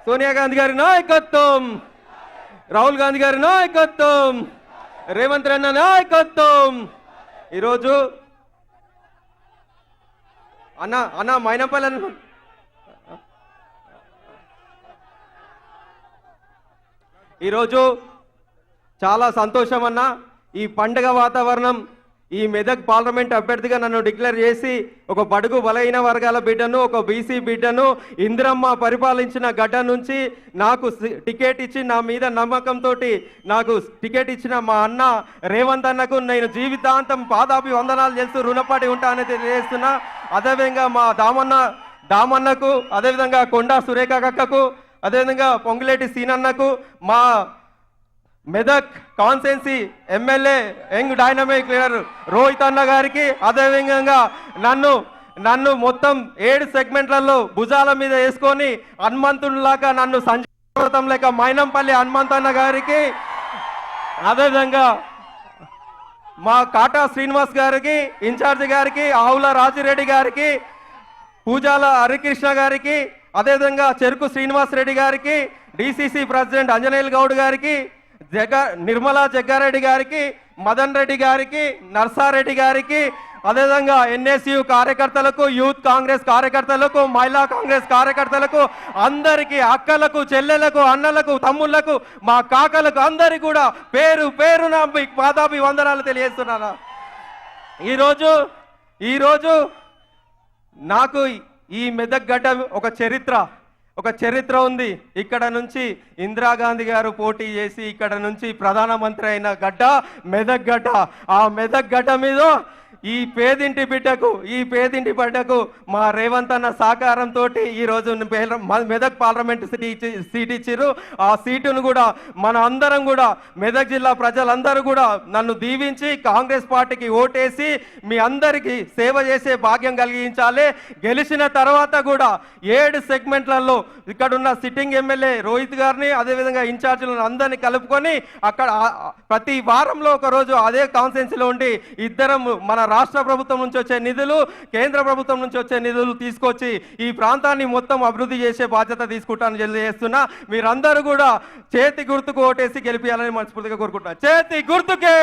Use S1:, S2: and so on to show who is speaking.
S1: సోనియా గాంధీ గారి నాయకత్వం, రాహుల్ గాంధీ గారి నాయకత్వం, రేవంత్ రెడ్డి నాయకత్వం. ఈరోజు అన్న మైనంపల్లి ఈరోజు చాలా సంతోషం అన్న. ఈ పండుగ వాతావరణం, ఈ మెదక్ పార్లమెంట్ అభ్యర్థిగా నన్ను డిక్లేర్ చేసి ఒక బడుగు బలహీన వర్గాల బిడ్డను, ఒక బీసీ బిడ్డను, ఇందిరమ్మ పరిపాలించిన గడ్డ నుంచి నాకు టికెట్ ఇచ్చి నా మీద నమ్మకంతో నాకు టికెట్ ఇచ్చిన మా అన్న రేవంత్ అన్నకు నేను జీవితాంతం పాదాభి వందనాలు చేస్తూ రుణపడి ఉంటానని తెలియజేస్తున్నా. అదేవిధంగా మా దామన్నకు, అదేవిధంగా కొండా సురేఖ కక్కకు, అదేవిధంగా పొంగులేటి సీనన్నకు, మా Medak constituency MLA young dynamic leader Rohit అన్న గారికి, అదేవిధంగా నన్ను మొత్తం 7 సెగ్మెంట్లలో భుజాల మీద వేసుకొని హనుమంతుడిలాగా నన్ను సంజీతం లేక మైనంపల్లి హనుమంతన్న గారికి, అదేవిధంగా మా కాటా శ్రీనివాస్ గారికి, ఇన్ఛార్జి గారికి, ఆవుల రాజిరెడ్డి గారికి, పూజాల హరికృష్ణ గారికి, అదేవిధంగా చెరుకు శ్రీనివాస్ రెడ్డి గారికి, డిసిసి ప్రెసిడెంట్ అంజనేయులు గౌడ్ గారికి, నిర్మలా జగ్గారెడ్డి గారికి, మదన్ రెడ్డి గారికి, నర్సారెడ్డి గారికి, అదేవిధంగా ఎన్ఎస్యు కార్యకర్తలకు, యూత్ కాంగ్రెస్ కార్యకర్తలకు, మహిళా కాంగ్రెస్ కార్యకర్తలకు, అందరికీ, అక్కలకు, చెల్లెలకు, అన్నలకు, తమ్ముళ్లకు, మా కాకలకు అందరికీ కూడా పేరు పేరున పాదాభి వందనాలు తెలియజేస్తున్నాను. ఈరోజు నాకు ఈ మెదక్ గడ్డ ఒక చరిత్ర ఉంది. ఇక్కడ నుంచి ఇందిరాగాంధీ గారు పోటీ చేసి ఇక్కడ నుంచి ప్రధానమంత్రి అయిన గడ్డ మెదక్ గడ్డ. ఆ మెదక్ గడ్డ మీద ఈ పేదింటి బిడ్డకు మా రేవంత్ అన్న సహకారంతో ఈరోజు మెదక్ పార్లమెంట్ సీట్ ఇచ్చిర్రు. ఆ సీటును కూడా మన అందరం కూడా మెదక్ జిల్లా ప్రజలందరూ కూడా నన్ను దీవించి కాంగ్రెస్ పార్టీకి ఓటేసి మీ అందరికీ సేవ చేసే భాగ్యం కలిగించాలి. గెలిచిన తర్వాత కూడా 7 సెగ్మెంట్లలో ఇక్కడున్న సిట్టింగ్ ఎమ్మెల్యే రోహిత్ గారిని, అదేవిధంగా ఇన్ఛార్జీలను అందరినీ కలుపుకొని అక్కడ ప్రతి వారంలో ఒక రోజు అదే కాన్స్టిట్యున్సీలో ఉండి ఇద్దరం మన రాష్ట్ర ప్రభుత్వం నుంచి వచ్చే నిధులు, కేంద్ర ప్రభుత్వం నుంచి వచ్చే నిధులు తీసుకొచ్చి ఈ ప్రాంతాన్ని మొత్తం అభివృద్ధి చేసే బాధ్యత తీసుకుంటానని తెలియజేస్తున్నా. మీరందరూ కూడా చేతి గుర్తుకు ఓటేసి గెలిపించాలని మనస్ఫూర్తిగా కోరుకుంటున్నా. చేతి గుర్తుకే.